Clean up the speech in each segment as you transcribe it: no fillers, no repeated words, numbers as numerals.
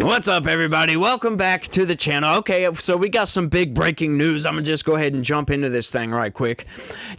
What's up, everybody? Welcome back to the channel. Okay, so we got some big breaking news. I'm gonna just go ahead and jump into this thing right quick.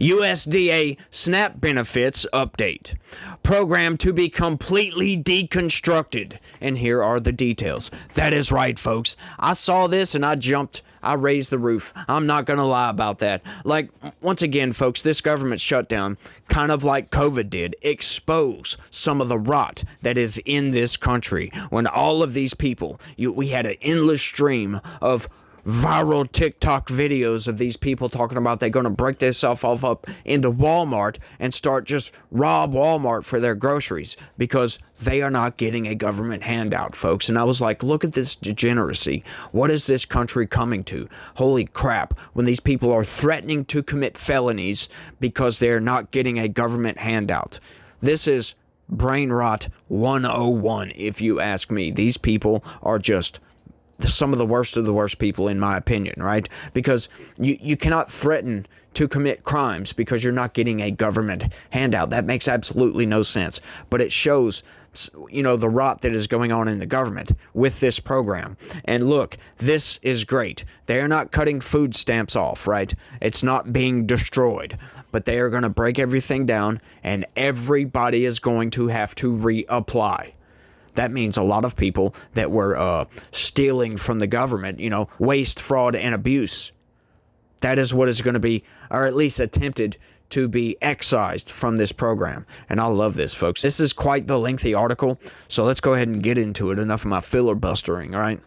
USDA SNAP benefits update. Program to be completely deconstructed. And here are the details. That is right, folks. I saw this and I raised the roof. I'm not gonna lie about that. Like, once again, folks, this government shutdown, kind of like COVID did, expose some of the rot that is in this country. When all of these people, we had an endless stream of viral TikTok videos of these people talking about they're going to break themselves off up into Walmart and start just rob Walmart for their groceries because they are not getting a government handout, folks. And I was like, look at this degeneracy. What is this country coming to? Holy crap, when these people are threatening to commit felonies because they're not getting a government handout. This is brain rot 101, if you ask me. These people are just some of the worst people, in my opinion, right? Because you cannot threaten to commit crimes because you're not getting a government handout. That makes absolutely no sense. But it shows, you know, the rot that is going on in the government with this program. And look, this is great. They are not cutting food stamps off, right? It's not being destroyed. But they are going to break everything down, and everybody is going to have to reapply. That means a lot of people that were stealing from the government, you know, waste, fraud, and abuse. That is what is going to be, or at least attempted to be excised from this program. And I love this, folks. This is quite the lengthy article, so let's go ahead and get into it. Enough of my filibustering, all right?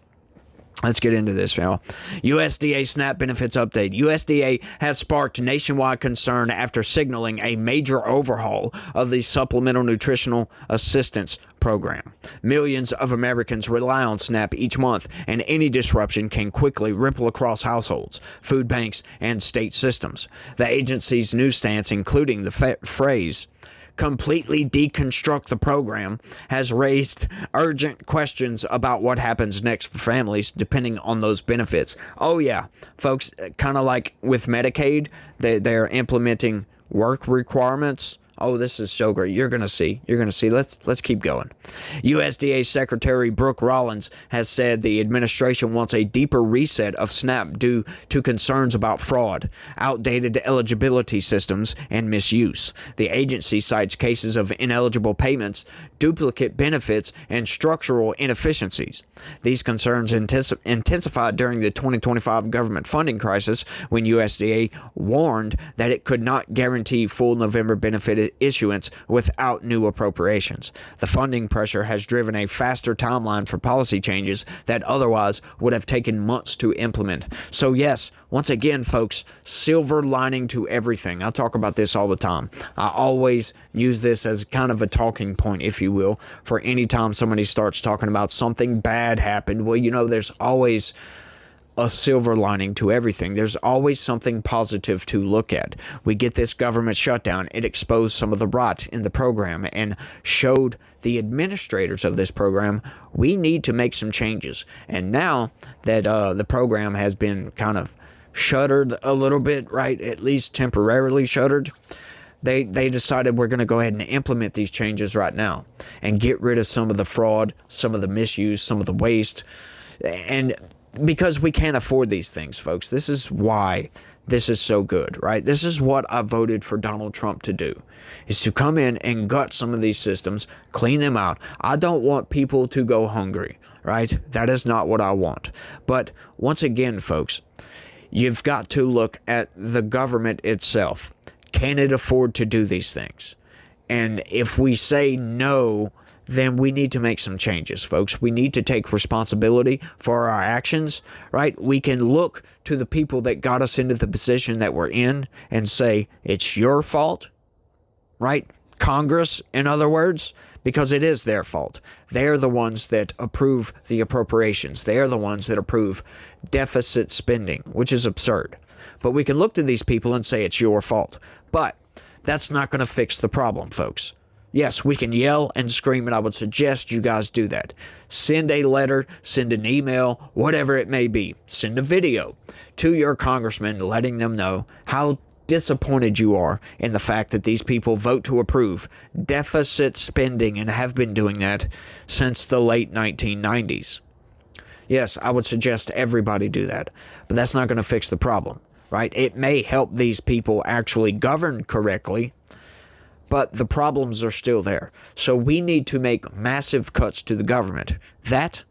Let's get into this, y'all. USDA SNAP benefits update. USDA has sparked nationwide concern after signaling a major overhaul of the Supplemental Nutritional Assistance Program. Millions of Americans rely on SNAP each month, and any disruption can quickly ripple across households, food banks, and state systems. The agency's new stance, including the phrase, completely deconstruct the program, has raised urgent questions about what happens next for families depending on those benefits. Oh yeah, folks, kind of like with Medicaid, they're implementing work requirements. Oh, this is so great. You're going to see. Let's keep going. USDA Secretary Brooke Rollins has said the administration wants a deeper reset of SNAP due to concerns about fraud, outdated eligibility systems, and misuse. The agency cites cases of ineligible payments, duplicate benefits, and structural inefficiencies. These concerns intensified during the 2025 government funding crisis when USDA warned that it could not guarantee full November benefit issuance without new appropriations. The funding pressure has driven a faster timeline for policy changes that otherwise would have taken months to implement. So yes, once again, folks, silver lining to everything. I talk about this all the time. I always use this as kind of a talking point, if you will, for any time somebody starts talking about something bad happened. Well, you know, there's always a silver lining to everything. There's always something positive to look at. We get this government shutdown. It exposed some of the rot in the program and showed the administrators of this program we need to make some changes. And now that the program has been kind of shuttered a little bit, right? At least temporarily shuttered. They decided we're going to go ahead and implement these changes right now and get rid of some of the fraud, some of the misuse, some of the waste, and because we can't afford these things, folks. This is why this is so good, right? This is what I voted for Donald Trump to do, is to come in and gut some of these systems, clean them out. I don't want people to go hungry, right? That is not what I want. But once again, folks, you've got to look at the government itself. Can it afford to do these things? And if we say no, then we need to make some changes, folks. We need to take responsibility for our actions, right? We can look to the people that got us into the position that we're in and say, it's your fault, right? Congress, in other words, because it is their fault. They're the ones that approve the appropriations. They're the ones that approve deficit spending, which is absurd. But we can look to these people and say it's your fault. But that's not going to fix the problem, folks. Yes, we can yell and scream, and I would suggest you guys do that. Send a letter, send an email, whatever it may be. Send a video to your congressman letting them know how disappointed you are in the fact that these people vote to approve deficit spending and have been doing that since the late 1990s. Yes, I would suggest everybody do that, but that's not going to fix the problem, right? It may help these people actually govern correctly, but the problems are still there. So we need to make massive cuts to the government. That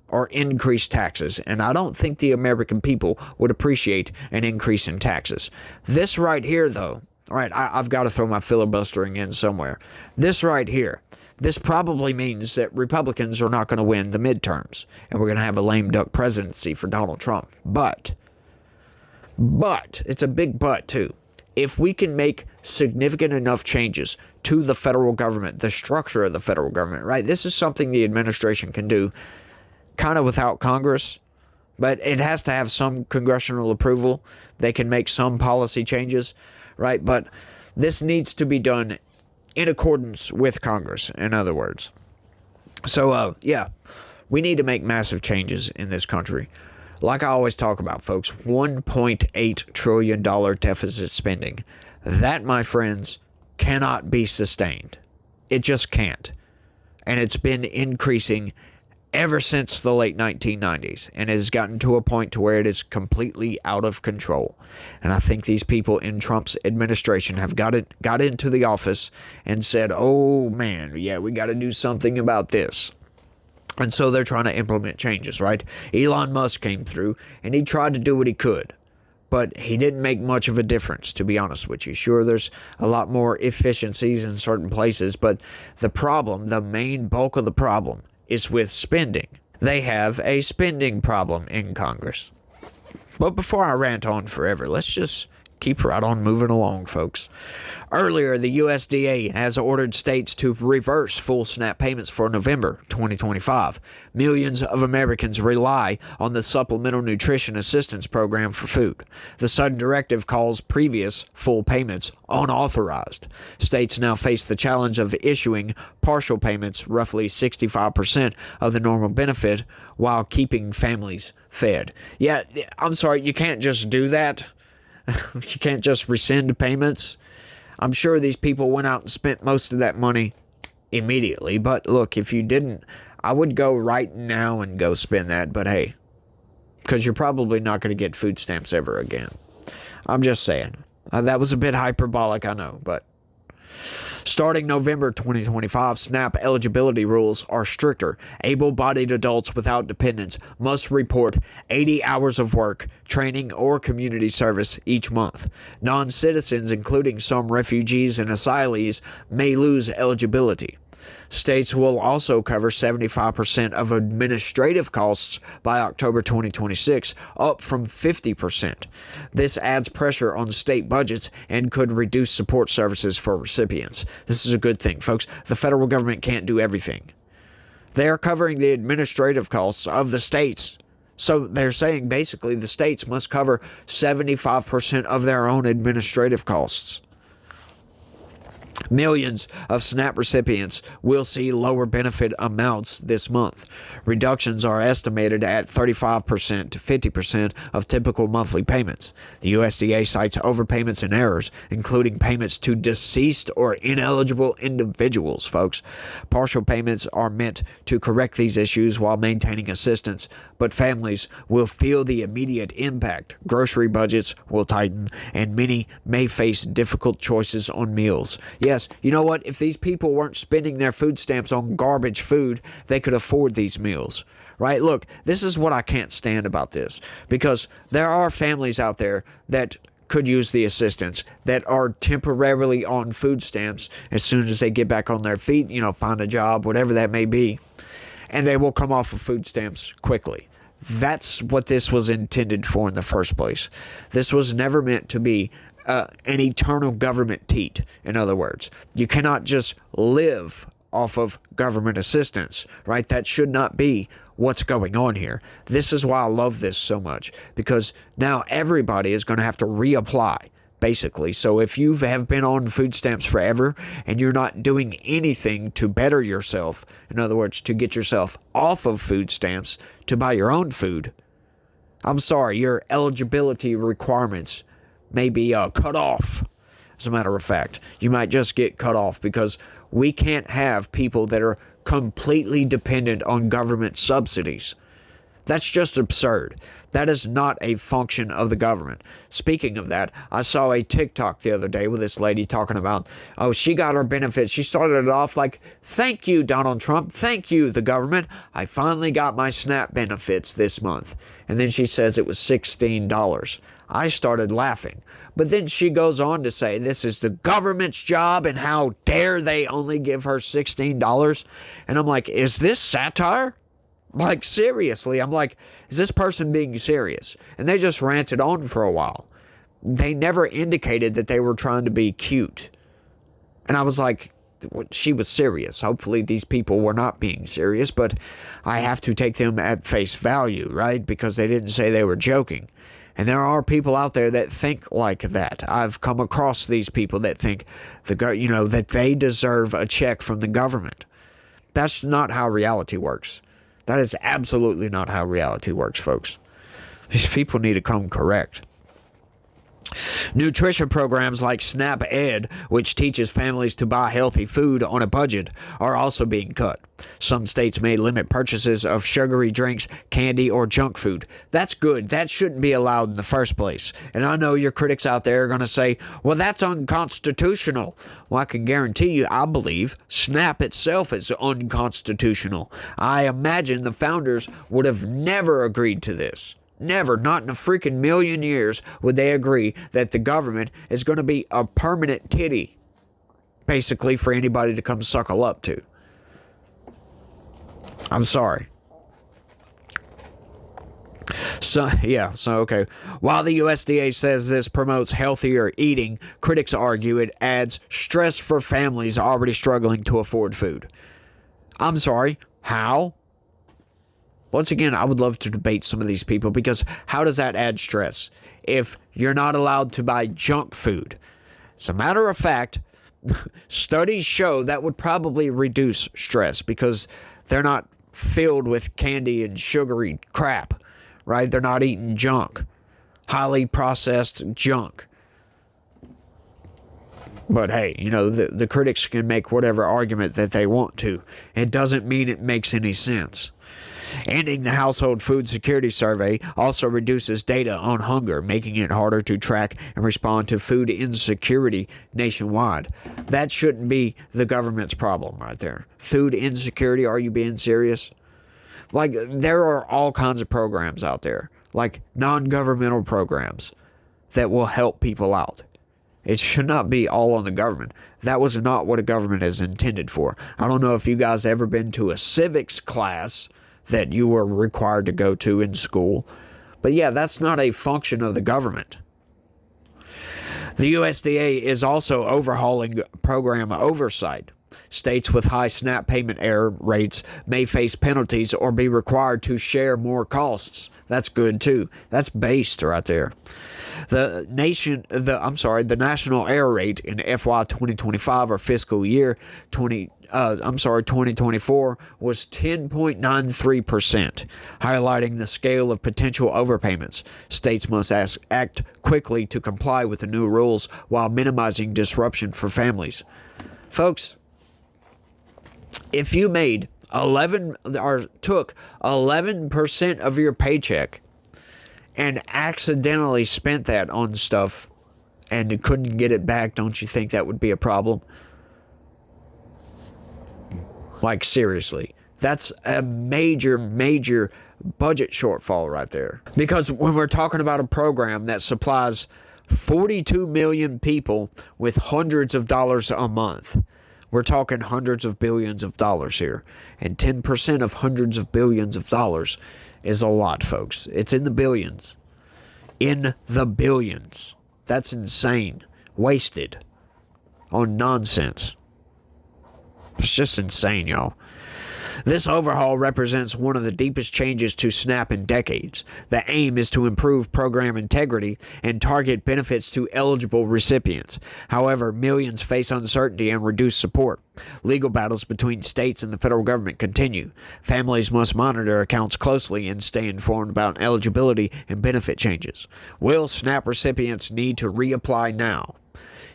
or increase taxes, and I don't think the American people would appreciate an increase in taxes. This right here, though, all right, I've got to throw my filibustering in somewhere. This right here, this probably means that Republicans are not going to win the midterms, and we're going to have a lame duck presidency for Donald Trump. But, it's a big but too. If we can make significant enough changes to the federal government, the structure of the federal government, right? This is something the administration can do kind of without Congress, but it has to have some congressional approval. They can make some policy changes, right? But this needs to be done in accordance with Congress, in other words. So, yeah, we need to make massive changes in this country. Like I always talk about, folks, $1.8 trillion deficit spending. That, my friends, cannot be sustained. It just can't. And it's been increasing ever since the late 1990s, and it has gotten to a point to where it is completely out of control. And I think these people in Trump's administration have got into the office and said, oh man, yeah, we got to do something about this. And so they're trying to implement changes, right? Elon Musk came through and he tried to do what he could, but he didn't make much of a difference, to be honest with you. Sure, there's a lot more efficiencies in certain places, but the problem, the main bulk of the problem, is with spending. They have a spending problem in Congress. But before I rant on forever, let's just keep right on moving along, folks. Earlier, the USDA has ordered states to reverse full SNAP payments for November 2025. Millions of Americans rely on the Supplemental Nutrition Assistance Program for food. The sudden directive calls previous full payments unauthorized. States now face the challenge of issuing partial payments, roughly 65% of the normal benefit, while keeping families fed. Yeah, I'm sorry, you can't just do that. You can't just rescind payments. I'm sure these people went out and spent most of that money immediately. But look, if you didn't, I would go right now and go spend that. But hey, because you're probably not going to get food stamps ever again. I'm just saying. That was a bit hyperbolic, I know, but starting November 2025, SNAP eligibility rules are stricter. Able-bodied adults without dependents must report 80 hours of work, training, or community service each month. Non-citizens, including some refugees and asylees, may lose eligibility. States will also cover 75% of administrative costs by October 2026, up from 50%. This adds pressure on state budgets and could reduce support services for recipients. This is a good thing, folks. The federal government can't do everything. They are covering the administrative costs of the states. So they're saying basically the states must cover 75% of their own administrative costs. Millions of SNAP recipients will see lower benefit amounts this month. Reductions are estimated at 35% to 50% of typical monthly payments. The USDA cites overpayments and errors, including payments to deceased or ineligible individuals, folks. Partial payments are meant to correct these issues while maintaining assistance, but families will feel the immediate impact. Grocery budgets will tighten, and many may face difficult choices on meals. Yes, you know what? If these people weren't spending their food stamps on garbage food, they could afford these meals, right? Look, this is what I can't stand about this, because there are families out there that could use the assistance, that are temporarily on food stamps as soon as they get back on their feet, find a job, whatever that may be, and they will come off of food stamps quickly. That's what this was intended for in the first place. This was never meant to be an eternal government teat. In other words, you cannot just live off of government assistance, right? That should not be what's going on here. This is why I love this so much, because now everybody is going to have to reapply, basically. So if you have been on food stamps forever and you're not doing anything to better yourself, in other words, to get yourself off of food stamps to buy your own food, I'm sorry, your eligibility requirements may be cut off. As a matter of fact, you might just get cut off, because we can't have people that are completely dependent on government subsidies. That's just absurd. That is not a function of the government. Speaking of that, I saw a TikTok the other day with this lady talking about, oh, she got her benefits. She started it off like, thank you, Donald Trump. Thank you, the government. I finally got my SNAP benefits this month. And then she says it was $16. I started laughing. But then she goes on to say this is the government's job and how dare they only give her $16. And I'm like, is this satire? Like, seriously, I'm like, is this person being serious? And they just ranted on for a while. They never indicated that they were trying to be cute. And I was like, she was serious. Hopefully these people were not being serious, but I have to take them at face value, right? Because they didn't say they were joking. And there are people out there that think like that. I've come across these people that think that they deserve a check from the government. That's not how reality works. That is absolutely not how reality works, folks. These people need to come correct. Nutrition programs like SNAP Ed, which teaches families to buy healthy food on a budget, are also being cut. Some states may limit purchases of sugary drinks, candy, or junk food. That's good. That shouldn't be allowed in the first place. And I know your critics out there are going to say, well, that's unconstitutional. Well, I can guarantee you, I believe SNAP itself is unconstitutional. I imagine the founders would have never agreed to this. Never, not in a freaking million years, would they agree that the government is going to be a permanent titty, basically, for anybody to come suckle up to. I'm sorry. Okay. While the USDA says this promotes healthier eating, critics argue it adds stress for families already struggling to afford food. I'm sorry, how? Once again, I would love to debate some of these people, because how does that add stress if you're not allowed to buy junk food? As a matter of fact, studies show that would probably reduce stress because they're not filled with candy and sugary crap, right? They're not eating junk, highly processed junk. But hey, the critics can make whatever argument that they want to. It doesn't mean it makes any sense. Ending the Household Food Security Survey also reduces data on hunger, making it harder to track and respond to food insecurity nationwide. That shouldn't be the government's problem right there. Food insecurity, are you being serious? Like, there are all kinds of programs out there, like non-governmental programs that will help people out. It should not be all on the government. That was not what a government is intended for. I don't know if you guys ever been to a civics class that you were required to go to in school. But yeah, that's not a function of the government. The USDA is also overhauling program oversight. States with high SNAP payment error rates may face penalties or be required to share more costs. That's good too. That's based right there. The national error rate in FY 2025 or fiscal year 2024 was 10.93%, highlighting the scale of potential overpayments. States must act quickly to comply with the new rules while minimizing disruption for families. Folks, if you made took 11% of your paycheck and accidentally spent that on stuff and couldn't get it back, don't you think that would be a problem? Like, seriously, that's a major budget shortfall right there. Because when we're talking about a program that supplies 42 million people with hundreds of dollars a month, we're talking hundreds of billions of dollars here. And 10% of hundreds of billions of dollars is a lot, folks. It's in the billions. In the billions. That's insane. Wasted on nonsense. It's just insane, y'all. This overhaul represents one of the deepest changes to SNAP in decades. The aim is to improve program integrity and target benefits to eligible recipients. However, millions face uncertainty and reduced support. Legal battles between states and the federal government continue. Families must monitor accounts closely and stay informed about eligibility and benefit changes. Will SNAP recipients need to reapply now?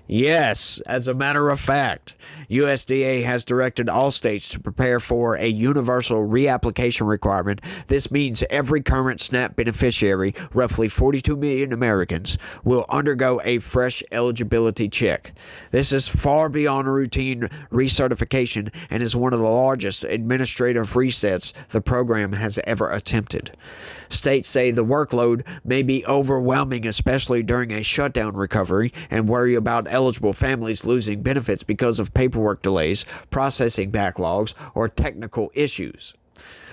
Yes, as a matter of fact, USDA has directed all states to prepare for a universal reapplication requirement. This means every current SNAP beneficiary, roughly 42 million Americans, will undergo a fresh eligibility check. This is far beyond routine recertification and is one of the largest administrative resets the program has ever attempted. States say the workload may be overwhelming, especially during a shutdown recovery, and worry about eligible families losing benefits because of paperwork delays, processing backlogs, or technical issues.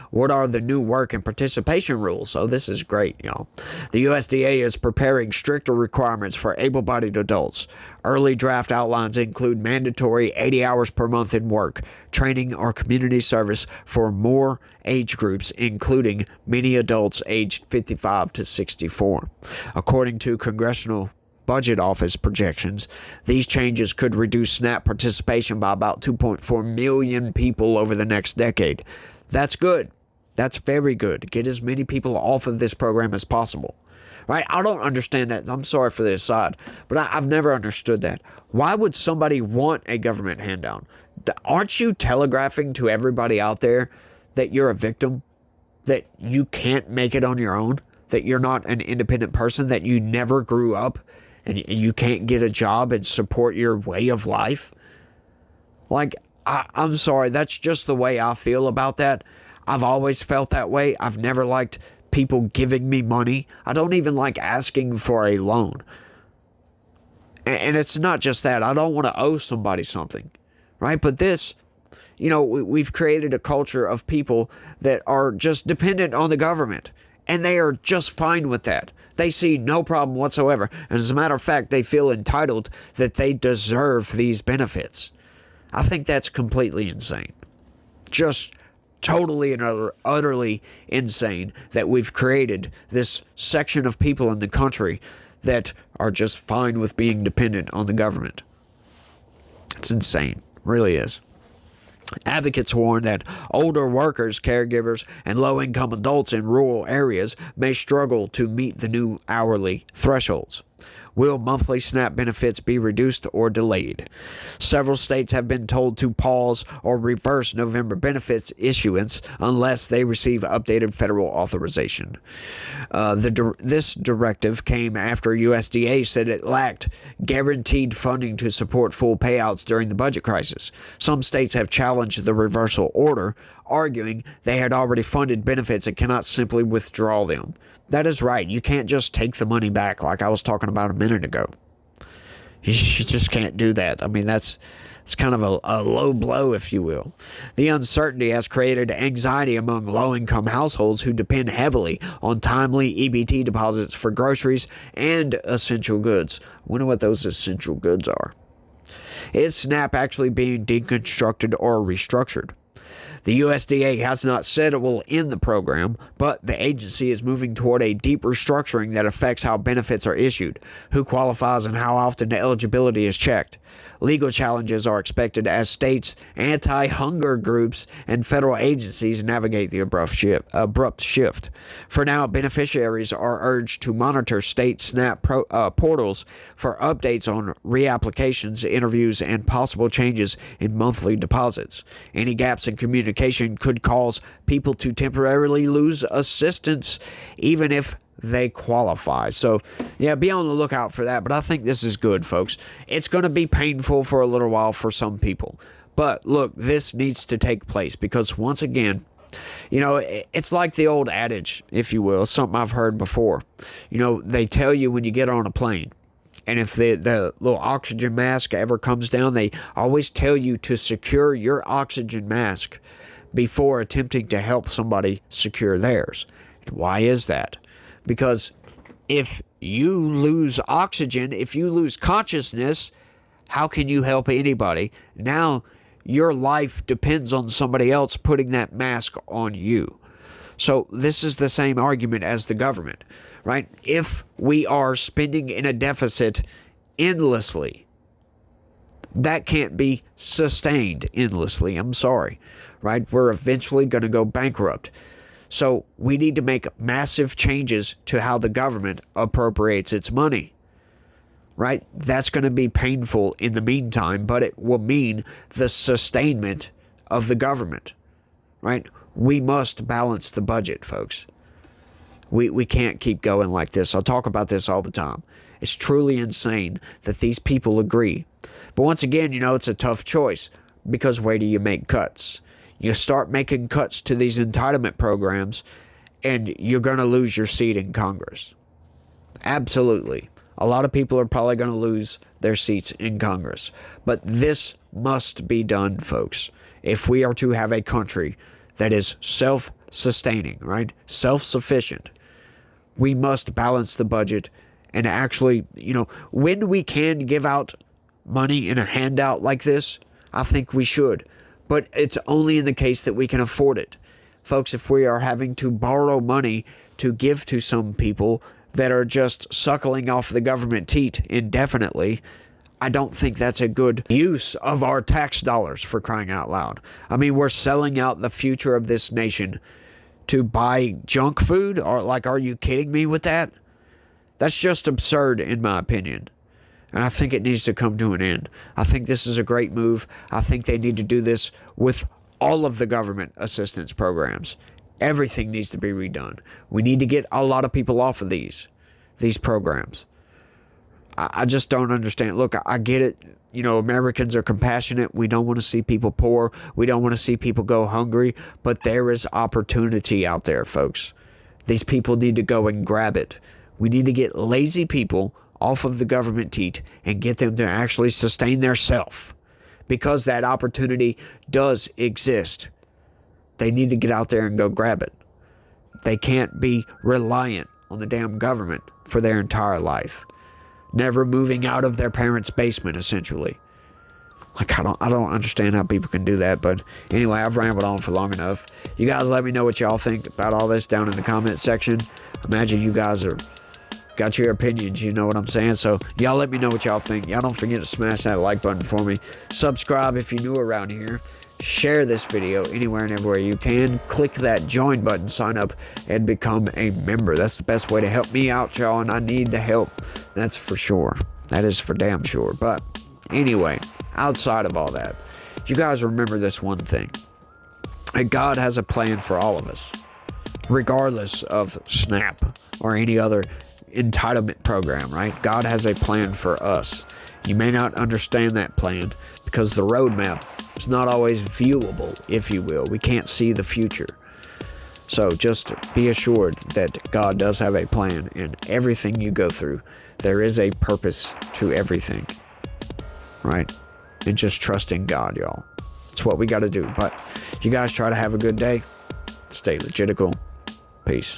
What are the new work and participation rules? Oh, this is great, y'all. The USDA is preparing stricter requirements for able-bodied adults. Early draft outlines include mandatory 80 hours per month in work, training, or community service for more age groups, including many adults aged 55 to 64. According to Congressional Budget Office projections, these changes could reduce SNAP participation by about 2.4 million people over the next decade. That's good. That's very good. Get as many people off of this program as possible. Right? I don't understand that. I'm sorry for the aside, but I've never understood that. Why would somebody want a government handout? Aren't you telegraphing to everybody out there that you're a victim, that you can't make it on your own, that you're not an independent person, that you never grew up, and you can't get a job and support your way of life? Like, I'm sorry, that's just the way I feel about that. I've always felt that way. I've never liked people giving me money. I don't even like asking for a loan. And it's not just that. I don't want to owe somebody something, right? But this, we've created a culture of people that are just dependent on the government, and they are just fine with that. They see no problem whatsoever. And as a matter of fact, they feel entitled, that they deserve these benefits. I think that's completely insane. Just totally and utterly insane that we've created this section of people in the country that are just fine with being dependent on the government. It's insane. Really is. Advocates warn that older workers, caregivers, and low-income adults in rural areas may struggle to meet the new hourly thresholds. Will monthly SNAP benefits be reduced or delayed? Several states have been told to pause or reverse November benefits issuance unless they receive updated federal authorization. This directive came after USDA said it lacked guaranteed funding to support full payouts during the budget crisis. Some states have challenged the reversal order, arguing they had already funded benefits and cannot simply withdraw them. That is right. You can't just take the money back like I was talking about a minute ago. You just can't do that. I mean, it's kind of a low blow, if you will. The uncertainty has created anxiety among low-income households who depend heavily on timely EBT deposits for groceries and essential goods. I wonder what those essential goods are. Is SNAP actually being deconstructed or restructured? The USDA has not said it will end the program, but the agency is moving toward a deep restructuring that affects how benefits are issued, who qualifies, and how often the eligibility is checked. Legal challenges are expected as states, anti-hunger groups, and federal agencies navigate the abrupt shift. For now, beneficiaries are urged to monitor state SNAP portals for updates on reapplications, interviews, and possible changes in monthly deposits. Any gaps in communication could cause people to temporarily lose assistance, even if they qualify. So, yeah, be on the lookout for that. But I think this is good, folks. It's going to be painful for a little while for some people. But look, this needs to take place because, once again, it's like the old adage, if you will, something I've heard before. They tell you when you get on a plane, and if the little oxygen mask ever comes down, they always tell you to secure your oxygen mask before attempting to help somebody secure theirs. Why is that? Because if you lose oxygen, if you lose consciousness, how can you help anybody? Now your life depends on somebody else putting that mask on you. So this is the same argument as the government, right? If we are spending in a deficit endlessly, that can't be sustained endlessly. I'm sorry, right? We're eventually going to go bankrupt. So we need to make massive changes to how the government appropriates its money, right? That's going to be painful in the meantime, but it will mean the sustainment of the government, right? We must balance the budget, folks. We can't keep going like this. I'll talk about this all the time. It's truly insane that these people agree. But once again, it's a tough choice, because where do you make cuts? You start making cuts to these entitlement programs, and you're going to lose your seat in Congress. Absolutely. A lot of people are probably going to lose their seats in Congress. But this must be done, folks, if we are to have a country that is self-sustaining, right? Self-sufficient. We must balance the budget and actually, when we can give out money in a handout like this, I think we should. But it's only in the case that we can afford it. Folks, if we are having to borrow money to give to some people that are just suckling off the government teat indefinitely, I don't think that's a good use of our tax dollars, for crying out loud. I mean, we're selling out the future of this nation to buy junk food? Are you kidding me with that? That's just absurd, in my opinion. And I think it needs to come to an end. I think this is a great move. I think they need to do this with all of the government assistance programs. Everything needs to be redone. We need to get a lot of people off of these programs. I just don't understand. Look, I get it. Americans are compassionate. We don't want to see people poor. We don't want to see people go hungry. But there is opportunity out there, folks. These people need to go and grab it. We need to get lazy people off of the government teat and get them to actually sustain their self, because that opportunity does exist. They need to get out there and go grab it. They can't be reliant on the damn government for their entire life, never moving out of their parents' basement, essentially. I don't understand how people can do that. But anyway, I've rambled on for long enough. You guys let me know what y'all think about all this down in the comment section. Imagine you guys got your opinions, you know what I'm saying? So y'all let me know what y'all think. Y'all don't forget to smash that like button for me. Subscribe if you're new around here. Share this video anywhere and everywhere you can. Click that join button, sign up, and become a member. That's the best way to help me out, y'all, and I need the help. That's for sure. That is for damn sure. But anyway, outside of all that, you guys remember this one thing. And God has a plan for all of us, regardless of SNAP or any other entitlement program, right? God has a plan for us. You may not understand that plan because the roadmap is not always viewable, if you will. We can't see the future. So just be assured that God does have a plan, and everything you go through, there is a purpose to everything, right? And just trust in God, y'all. It's what we got to do. But you guys try to have a good day. Stay legitical. Peace.